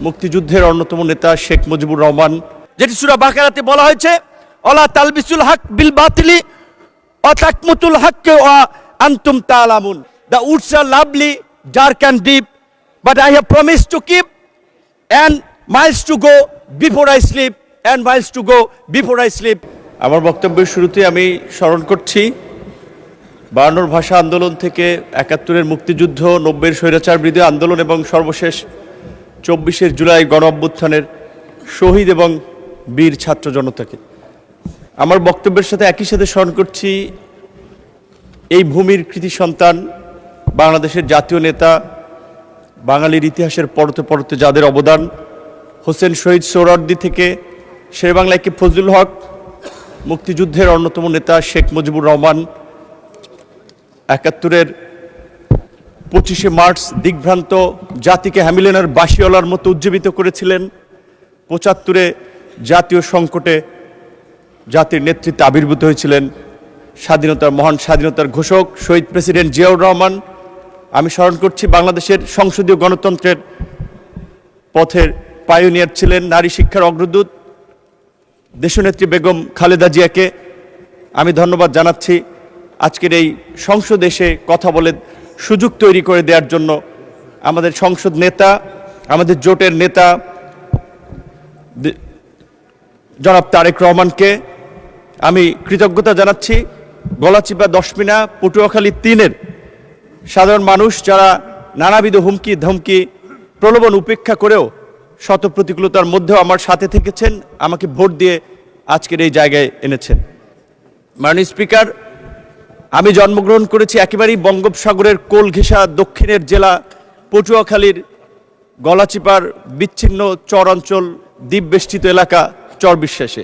মুক্তিযুদ্ধের অন্যতম নেতা শেখ মুজিবুর রহমান, যেটি সূরা বাকারাতে বলা হয়েছে, অলা তালবিসুল হক বিল বাতিলি ওয়া তাকমুতুল হককে ওয়া আনতুম তাআলামুন। The woods are lovely, dark and deep, but I have promised to keep, and miles to go before I sleep, and miles to go before I sleep. আমার বক্তব্যের শুরুতে আমি স্মরণ করছি 52 ভাষা আন্দোলন থেকে 71-এর মুক্তিযুদ্ধ, 90-এর স্বৈরাচার বিরোধী আন্দোলন এবং সর্বশেষ 24শে জুলাই গণ অভ্যুত্থানের শহীদ এবং বীর ছাত্র জনতাকে। আমার বক্তব্যের সাথে একই সাথে স্মরণ করছি এই ভূমির কৃতি সন্তান, বাংলাদেশের জাতীয় নেতা, বাঙালির ইতিহাসের পরতে পরতে যাদের অবদান, হোসেন শহীদ সোহরাওয়ার্দী থেকে শেরেবাংলা কে ফজলুল হক, মুক্তিযুদ্ধের অন্যতম নেতা শেখ মুজিবুর রহমান, 71-এর 25শে মার্চ দিগ্ভ্রান্ত জাতিকে হ্যামিলনের বাঁশিওয়ালার মতো উজ্জীবিত করেছিলেন, 75-এ জাতীয় সংকটে জাতির নেতৃত্বে আবির্ভূত হয়েছিলেন মহান স্বাধীনতার ঘোষক শহীদ প্রেসিডেন্ট জিয়াউর রহমান। আমি স্মরণ করছি বাংলাদেশের সংসদীয় গণতন্ত্রের পথের পায়োনিয়ার ছিলেন, নারী শিক্ষার অগ্রদূত দেশনেত্রী বেগম খালেদা জিয়াকে আমি ধন্যবাদ জানাচ্ছি আজকের এই সংসদ এসে কথা বলে সুযোগ তৈরি করে দেওয়ার জন্য। আমাদের সংসদ নেতা, আমাদের জোটের নেতা জনাব তারেক রহমানকে আমি কৃতজ্ঞতা জানাচ্ছি। গলাচিপা, দশমিনা, পটুয়াখালী 3-এর সাধারণ মানুষ যারা নানাবিধ হুমকি ধমকি প্রলোভন উপেক্ষা করেও শত প্রতিকূলতার মধ্যেও আমার সাথে থেকেছেন, আমাকে ভোট দিয়ে আজকের এই জায়গায় এনেছেন। মাননীয় স্পিকার, আমি জন্মগ্রহণ করেছি একেবারেই বঙ্গোপসাগরের কোল ঘেঁষা দক্ষিণের জেলা পটুয়াখালীর গলাচিপার বিচ্ছিন্ন চর অঞ্চল, দ্বীপ বেষ্টিত এলাকা চরবিশ্বাসে।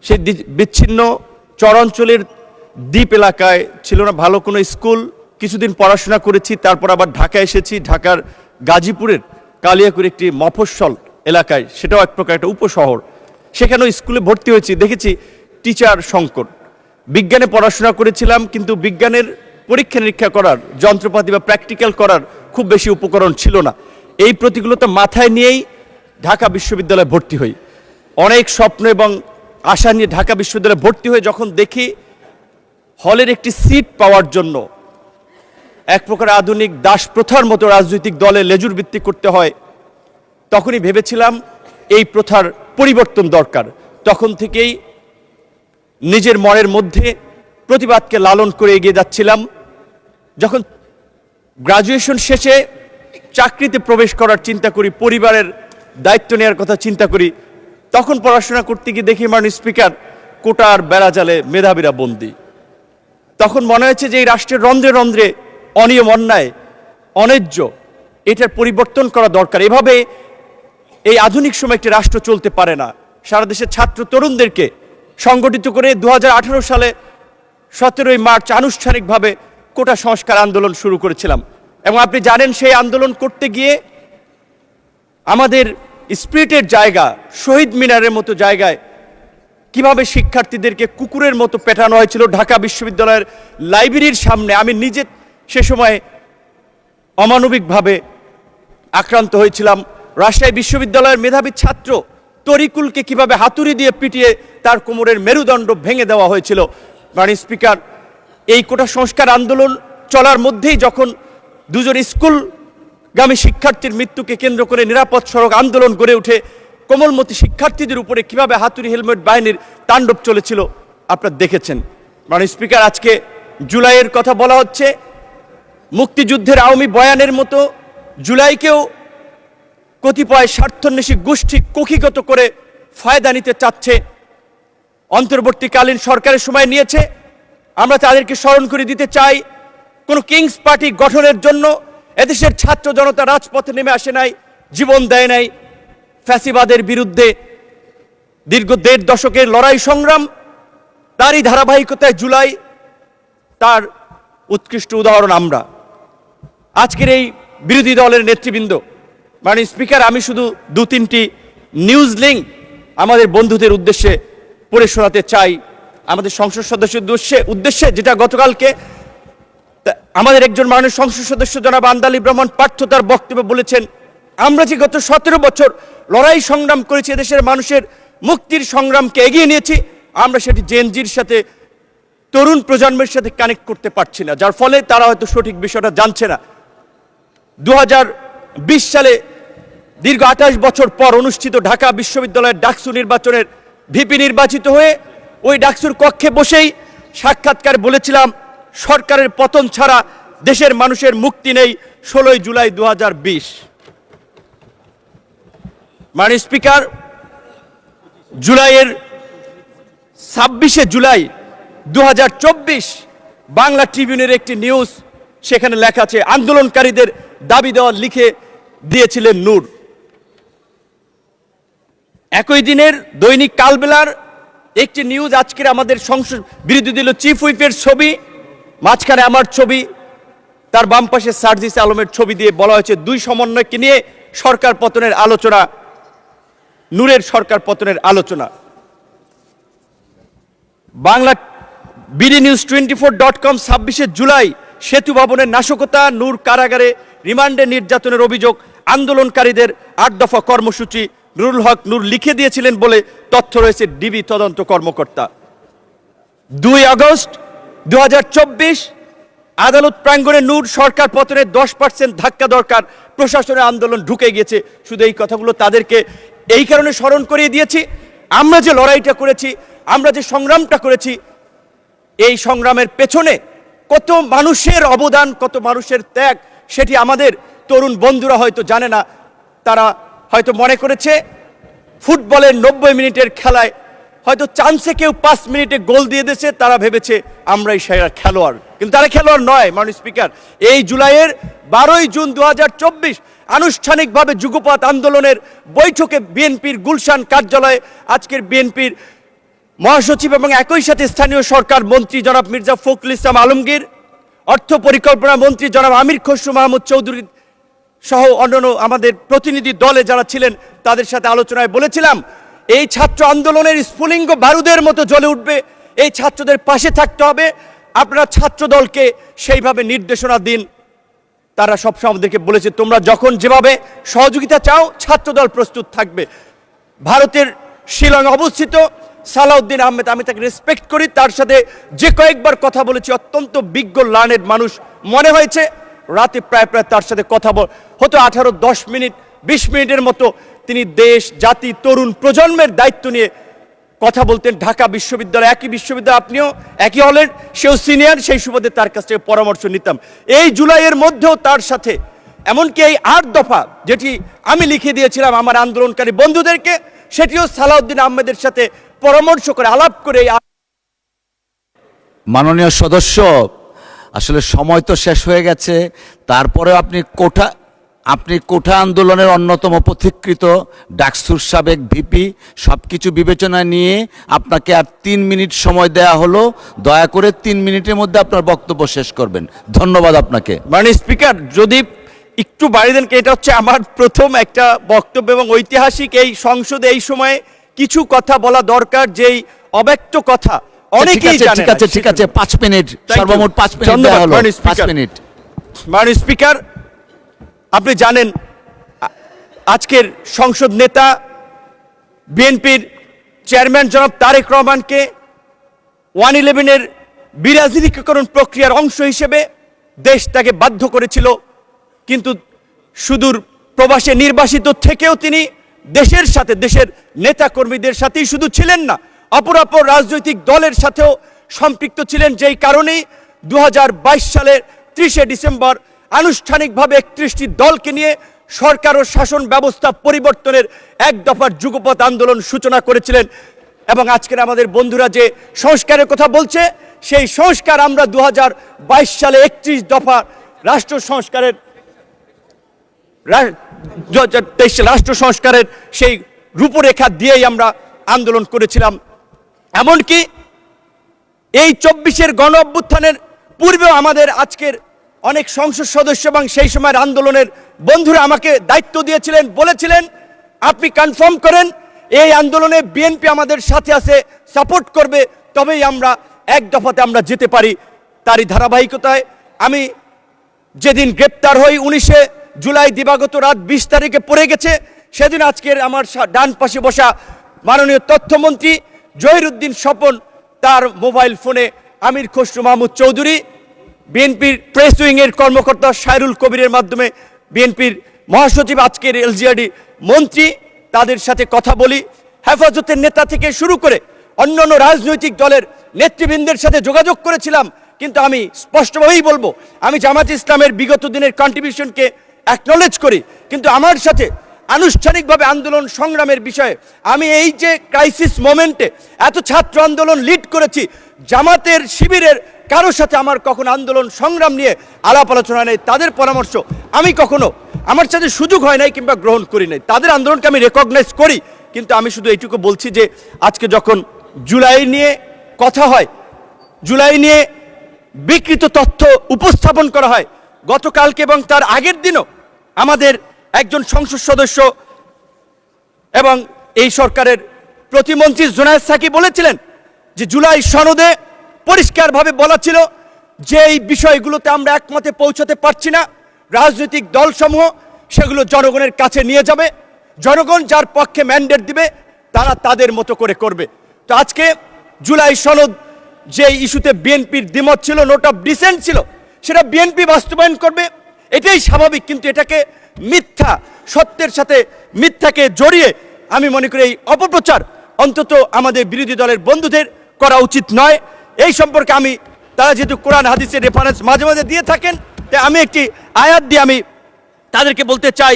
সেই বিচ্ছিন্ন চর অঞ্চলের দ্বীপ এলাকায় ছিল না ভালো কোনো স্কুল। কিছুদিন পড়াশোনা করেছি, তারপর আবার ঢাকা এসেছি। ঢাকার গাজীপুরের কালিয়াকুর একটি মফস্বল এলাকায়, সেটাও এক প্রকার একটা উপশহর, সেখানেও স্কুলে ভর্তি হয়েছি। দেখেছি টিচার সংকট। বিজ্ঞানে পড়াশোনা করেছিলাম, কিন্তু বিজ্ঞানের পরীক্ষা নিরীক্ষা করার যন্ত্রপাতি বা প্র্যাকটিক্যাল করার খুব বেশি উপকরণ ছিল না। এই প্রতিকূলতা মাথায় নিয়েই ঢাকা বিশ্ববিদ্যালয়ে ভর্তি হই। অনেক স্বপ্ন এবং আশা নিয়ে ঢাকা বিশ্ববিদ্যালয়ে ভর্তি হয়ে যখন দেখি হলের একটি সিট পাওয়ার জন্য এক প্রকার আধুনিক দাস প্রথার মতো রাজনৈতিক দলে লেজুর ভিত্তি করতে হয়, তখনই ভেবেছিলাম এই প্রথার পরিবর্তন দরকার। তখন থেকেই নিজের মনের মধ্যে প্রতিবাদকে লালন করে এগিয়ে যাচ্ছিলাম। যখন গ্রাজুয়েশন শেষে চাকরিতে প্রবেশ করার চিন্তা করি, পরিবারের দায়িত্ব নেওয়ার কথা চিন্তা করি, তখন পড়াশোনা করতে গিয়ে দেখি মাননীয় স্পিকার, কোটার বেড়াজালে মেধাবীরা বন্দী। তখন মনে হয়েছে যে এই রাষ্ট্রের রন্ধ্রে রন্ধ্রে অনিয়ম, অন্যায়, অন্যায্য, এটার পরিবর্তন করা দরকার। এভাবে এই আধুনিক সময় একটি রাষ্ট্র চলতে পারে না। সারা দেশের ছাত্র তরুণদেরকে সংগঠিত করে 2018 সালে 17ই মার্চ আনুষ্ঠানিকভাবে কোটা সংস্কার আন্দোলন শুরু করেছিলাম। এবং আপনি জানেন, সেই আন্দোলন করতে গিয়ে আমাদের স্পিরিটের জায়গা, শহীদ মিনারের মতো জায়গায় কিভাবে শিক্ষার্থীদেরকে কুকুরের মতো পেটানো হয়েছিল ঢাকা বিশ্ববিদ্যালয়ের লাইব্রেরির সামনে। আমি নিজে সে সময় অমানবিকভাবে আক্রান্ত হয়েছিলাম। রাজশাহী বিশ্ববিদ্যালয়ের মেধাবী ছাত্র তরিকুলকে কিভাবে হাতুড়ি দিয়ে পিটিয়ে তার কোমরের মেরুদণ্ড ভেঙে দেওয়া হয়েছিল। মাননীয় স্পিকার, এই কোটা সংস্কার আন্দোলন চলার মধ্যেই যখন দুজন স্কুলগামী শিক্ষার্থীর মৃত্যুকে কেন্দ্র করে নিরাপদ সড়ক আন্দোলন গড়ে উঠে, কোমলমতি শিক্ষার্থীদের উপরে কিভাবে হাতুড়ি হেলমেট বাহিনীর তাণ্ডব চলেছিল আপনারা দেখেছেন। মাননীয় স্পিকার, আজকে জুলাইয়ের কথা বলা হচ্ছে, মুক্তিযুদ্ধের আওয়ামী বয়ানের মতো জুলাইকেও কতিপয় স্বার্থন্বেষী গোষ্ঠী কক্ষিগত করে ফায়দা নিতে চাচ্ছে। অন্তর্বর্তীকালীন সরকারের সময় নিয়েছে, আমরা তাদেরকে স্মরণ করে দিতে চাই, কোনো কিংস পার্টি গঠনের জন্য এদেশের ছাত্র জনতা রাজপথে নেমে আসে নাই, জীবন দেয় নাই। ফ্যাসিবাদের বিরুদ্ধে দীর্ঘ 1.5 দশকের লড়াই সংগ্রাম, তারই ধারাবাহিকতায় জুলাই তার উৎকৃষ্ট উদাহরণ। আমরা আজকের এই বিরোধী দলের নেতৃবৃন্দ, মাননীয় স্পিকার, আমি শুধু 2-3টি নিউজ লিঙ্ক আমাদের বন্ধুদের উদ্দেশ্যে পড়ে শোনাতে চাই, আমাদের সংসদ সদস্যের উদ্দেশ্যে, যেটা গতকালকে আমাদের একজন মাননীয় সংসদ সদস্য জনাব আন্দালিব রহমান পার্থ তার বক্তব্যে বলেছেন, আমরা যে গত 17 বছর লড়াই সংগ্রাম করেছি, দেশের মানুষের মুক্তির সংগ্রামকে এগিয়ে নিয়েছি, আমরা সেটি জেনজির সাথে, তরুণ প্রজন্মের সাথে কানেক্ট করতে পারছি না, যার ফলে তারা হয়তো সঠিক বিষয়টা জানছে না। 2020 সালে দীর্ঘ 28 বছর পর অনুষ্ঠিত ঢাকা বিশ্ববিদ্যালয়ের ডাকসু নির্বাচনের ভিপি নির্বাচিত হয়ে ওই ডাকসুর কক্ষে বসেই সাক্ষাৎকার বলেছিলাম, সরকারের পতন ছাড়া দেশের মানুষের মুক্তি নেই। 16 জুলাই 2020। মাননীয় স্পিকার, জুলাইয়ের 26শে জুলাই 2024 বাংলা ট্রিবিউনের একটি নিউজ, সেখানে লেখা আছে আন্দোলনকারীদের দাবি দেওয়া লিখে দিয়েছিলেন নূর। একই দিনের দৈনিক কালবেলার একটি নিউজ, আজকের আমাদের সংসদ বিরোধী দলীয় চিফ হুইপের ছবি, মাঝখানে আমার ছবি, তার বাম পাশে সার্জিস আলমের ছবি দিয়ে বলা হয়েছে দুই সমন্বয়কে নিয়ে সরকার পতনের আলোচনা, নূরের সরকার পতনের আলোচনা। বাংলা বিডি নিউজ 24.com 26শে জুলাই সেতু ভবনের নাশকতা, নূর কারাগারে রিমান্ডে নির্যাতনের অভিযোগ, আন্দোলনকারীদের 8 দফা কর্মসূচি নুরুল হক নূর লিখে দিয়েছিলেন বলে তথ্য রয়েছে ডিবি তদন্ত কর্মকর্তা। 2 আগস্ট 2024 আদালত প্রাঙ্গণে নূর সরকার পতনের 10% ধাক্কা দরকার, প্রশাসনের আন্দোলন ঢুকে গিয়েছে। শুধু এই কথাগুলো তাদেরকে এই কারণে স্মরণ করিয়ে দিয়েছি, আমরা যে লড়াইটা করেছি, আমরা যে সংগ্রামটা করেছি, এই সংগ্রামের পেছনে কত মানুষের অবদান, কত মানুষের ত্যাগ, সেটি আমাদের তরুণ বন্ধুরা হয়তো জানে না। তারা হয়তো মনে করেছে ফুটবলের 90 মিনিটের খেলায় হয়তো চান্সে কেউ 5 মিনিটে গোল দিয়ে দিয়েছে, তারা ভেবেছে আমরাই সেরা খেলোয়াড়, কিন্তু তারা খেলোয়াড় নয়। মাননীয় স্পিকার, এই জুলাইয়ের 12ই জুন 2024 আনুষ্ঠানিকভাবে যুগপৎ আন্দোলনের বৈঠকে বিএনপির গুলশান কার্যালয়ে আজকের বিএনপির মহাসচিব এবং একই সাথে স্থানীয় সরকার মন্ত্রী জনাব মির্জা ফখরুল ইসলাম আলমগীর, অর্থ পরিকল্পনা মন্ত্রী জনাব আমির খসরু মাহমুদ চৌধুরী সহ অন্যান্য আমাদের প্রতিনিধি দলে যারা ছিলেন, তাদের সাথে আলোচনায় বলেছিলাম এই ছাত্র আন্দোলনের স্ফুলিঙ্গ বারুদের মতো জ্বলে উঠবে, এই ছাত্রদের পাশে থাকতে হবে, আপনারা ছাত্র দলকে সেইভাবে নির্দেশনা দিন। তারা সবসময় আমাদেরকে বলেছে তোমরা যখন যেভাবে সহযোগিতা চাও ছাত্রদল প্রস্তুত থাকবে। ভারতের শিলং অবস্থিত সালাউদ্দিন আহমেদ, আমি তাকে রেসপেক্ট করি, তার সাথে যে কয়েকবার কথা বলেছি, অত্যন্ত বিজ্ঞ লার্নেড মানুষ মনে হয়েছে। রাতে প্রায় তার সাথে কথা হতো 10 মিনিট 20 মিনিটের মতো। তিনি দেশ, জাতি, তরুণ প্রজন্মের দায়িত্ব নিয়ে কথা বলতেন। ঢাকা বিশ্ববিদ্যালয়, একই বিশ্ববিদ্যালয়, আপনিও একই হলের, সেও সিনিয়র, সেই সুবাদে তার কাছ থেকে পরামর্শ নিতাম। এই জুলাইয়ের মধ্যেও তার সাথে এমনকি এই 8 দফা যেটি আমি লিখে দিয়েছিলাম আমার আন্দোলনকারী বন্ধুদেরকে, সেটিও সালাউদ্দিন আহমেদের সাথে পরামর্শ করে আলাপ করে। মাননীয় সদস্য, আসলে সময় তো শেষ হয়ে গেছে, তারপরে আপনি কোঠা আন্দোলনের অন্যতম পথিকৃত ডাকসুর সাবেক ভিপি, সব কিছু বিবেচনায় নিয়ে আপনাকে আর 3 মিনিট সময় দেয়া হলো। দয়া করে 3 মিনিটের মধ্যে আপনার বক্তব্য শেষ করবেন। ধন্যবাদ আপনাকে। মাননীয় স্পিকার, যদি একটু বাড়িয়ে দেন, এটা হচ্ছে আমার প্রথম একটা বক্তব্য এবং ঐতিহাসিক এই সংসদে এই সময়ে কিছু কথা বলা দরকার, যেই অব্যক্ত কথা অনেকেই জানে না। ঠিক আছে 5 মিনিট, সর্বমোট 5 মিনিট দেয়া হলো। 5 মিনিট। মাননীয় স্পিকার, আপনি জানেন আজকের সংসদ নেতা বিএনপির চেয়ারম্যান জনাব তারেক রহমানকে 111-এর বিরাজনীতিকরণ প্রক্রিয়ার অংশ হিসেবে দেশ তাকে বাধ্য করেছিল, কিন্তু সুদূর প্রবাসে নির্বাসিত থেকেও তিনি দেশের সাথে, দেশের নেতা কর্মীদের সাথেই শুধু ছিলেন না, অপরাপর রাজনৈতিক দলের সাথেও সম্পৃক্ত ছিলেন। যেই কারণেই 2022 সালের 30শে ডিসেম্বর আনুষ্ঠানিকভাবে 31টি দলকে নিয়ে সরকার ও শাসন ব্যবস্থা পরিবর্তনের 1 দফার যুগপৎ আন্দোলন সূচনা করেছিলেন। এবং আজকের আমাদের বন্ধুরা যে সংস্কারের কথা বলছে, সেই সংস্কার আমরা 2022 সালে 31 দফা রাষ্ট্র সংস্কারের সেই রূপরেখা দিয়েই আমরা আন্দোলন করেছিলাম। এমনকি এই 24-এর গণ অভ্যুত্থানের পূর্বেও আমাদের আজকের অনেক সংসদ সদস্য এবং সেই সময়ের আন্দোলনের বন্ধুরা আমাকে দায়িত্ব দিয়েছিলেন, বলেছিলেন আপনি কনফার্ম করেন এই আন্দোলনে বিএনপি আমাদের সাথে আছে, সাপোর্ট করবে, তবেই আমরা 1 দফাতে আমরা যেতে পারি। তারই ধারাবাহিকতায় আমি যেদিন গ্রেপ্তার হই 19 জুলাই দিবাগত রাত 20 তারিখে পড়ে গেছে, সেদিন আজকের আমার ডান পাশে বসা মাননীয় তথ্যমন্ত্রী জহিরুদ্দিন স্বপন তার মোবাইল ফোনে আমির খসরু মাহমুদ চৌধুরী, বিএনপির প্রেস উইংয়ের কর্মকর্তা সাইরুল কবিরের মাধ্যমে বিএনপির মহাসচিব আজকের এলজিআরডি মন্ত্রী, তাদের সাথে কথা বলি। হেফাজতের নেতা থেকে শুরু করে অন্যান্য রাজনৈতিক দলের নেতৃবৃন্দের সাথে যোগাযোগ করেছিলাম, কিন্তু আমি স্পষ্টভাবেই বলবো, আমি জামাত ইসলামের বিগত দিনের কন্ট্রিবিউশনকে অ্যাকনলেজ করি, কিন্তু আমার সাথে আনুষ্ঠানিকভাবে আন্দোলন সংগ্রামের বিষয়ে আমি এই যে ক্রাইসিস মোমেন্টে এত ছাত্র আন্দোলন লিড করেছি, জামাতের শিবিরের কারোর সাথে আমার কখনো আন্দোলন সংগ্রাম নিয়ে আলাপ আলোচনা নেই। তাদের পরামর্শ আমি কখনো আমার সাথে সুযোগ হয় নাই কিংবা গ্রহণ করি নাই, তাদের আন্দোলনকে আমি রেকগনাইজ করি। কিন্তু আমি শুধু এইটুকু বলছি যে আজকে যখন জুলাই নিয়ে কথা হয়, জুলাই নিয়ে বিকৃত তথ্য উপস্থাপন করা হয়, গতকালকে এবং তার আগের দিনও আমাদের একজন সংসদ সদস্য এবং এই সরকারের প্রতিমন্ত্রী জুনায়েদ সাকি বলেছিলেন যে জুলাই সনদে পরিষ্কারভাবে বলা ছিল যে এই বিষয়গুলোতে আমরা একমতে পৌঁছাতে পারছি না, রাজনৈতিক দলসমূহ সেগুলো জনগণের কাছে নিয়ে যাবে, জনগণ যার পক্ষে ম্যান্ডেট দিবে তারা তাদের মতো করে করবে। তো আজকে জুলাই সনদ যে ইস্যুতে বিএনপির দ্বিমত ছিল, নোট অফ ডিসেন্ট ছিল, সেটা বিএনপি বাস্তবায়ন করবে, এটাই স্বাভাবিক। কিন্তু এটাকে মিথ্যা, সত্যের সাথে মিথ্যাকে জড়িয়ে আমি মনে করি এই অপপ্রচার অন্তত আমাদের বিরোধী দলের বন্ধুদের করা উচিত নয়। এই সম্পর্কে আমি, তারা যেহেতু কোরআন হাদিসের রেফারেন্স মাঝে মাঝে দিয়ে থাকেন, তাই আমি একটি আয়াত দিয়ে আমি তাদেরকে বলতে চাই,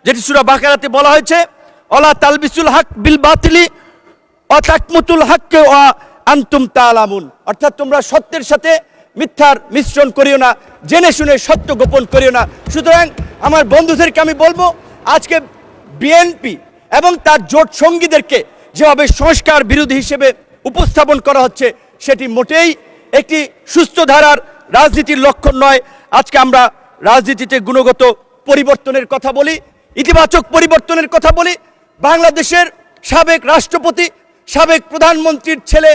যেটি সূরা বাকারাতে বলা হয়েছে, অলা তালবিসুল হক বিল বাতিলি অতাকমুতুল হককে ওয়া আনতুম তাআলামুন, অর্থাৎ তোমরা সত্যের সাথে মিথ্যার মিশ্রণ করিও না, জেনে শুনে সত্য গোপন করিও না। সুতরাং আমার বন্ধুদেরকে আমি বলবো, আজকে বিএনপি এবং তার জোট সঙ্গীদেরকে যেভাবে সংস্কার বিরোধী হিসেবে উপস্থাপন করা হচ্ছে, সেটি মোটেই একটি সুস্থ ধারার রাজনীতির লক্ষণ নয়। আজকে আমরা রাজনীতিতে গুণগত পরিবর্তনের কথা বলি, ইতিবাচক পরিবর্তনের কথা বলি। বাংলাদেশের সাবেক রাষ্ট্রপতি, সাবেক প্রধানমন্ত্রীর ছেলে,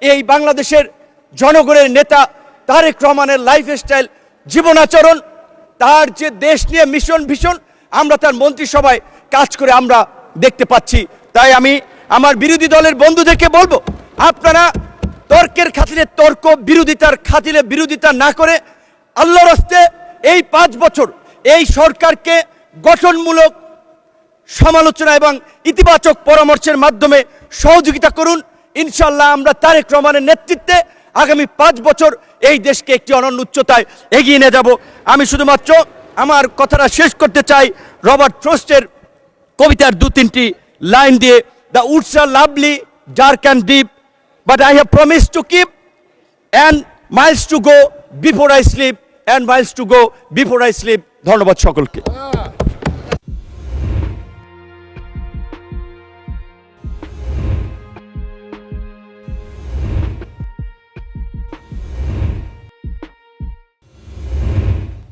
এই বাংলাদেশের জনগণের নেতা তারেক রহমানের লাইফস্টাইল, জীবনাচরণ, তার যে দেশ নিয়ে মিশন ভীষণ, আমরা তার মন্ত্রিসভায় কাজ করে আমরা দেখতে পাচ্ছি। তাই আমি আমার বিরোধী দলের বন্ধুদেরকে বলবো, আপনারা তর্কের খাতিরে তর্ক, বিরোধিতার খাতিরে বিরোধিতা না করে আল্লাহর রাস্তে এই 5 বছর এই সরকারকে গঠনমূলক সমালোচনা এবং ইতিবাচক পরামর্শের মাধ্যমে সহযোগিতা করুন। ইনশাল্লাহ আমরা তারেক রহমানের নেতৃত্বে আগামী 5 বছর এই দেশকে একটি অনন্য উচ্চতায় এগিয়ে নিয়ে যাব। আমি শুধুমাত্র আমার কথাটা শেষ করতে চাই রবার্ট ফ্রস্টের কবিতার 2-3টি লাইন দিয়ে, the woods are lovely, dark and deep, but I have promise to keep, and miles to go before I sleep, and miles to go before I sleep. ধন্যবাদ সকলকে।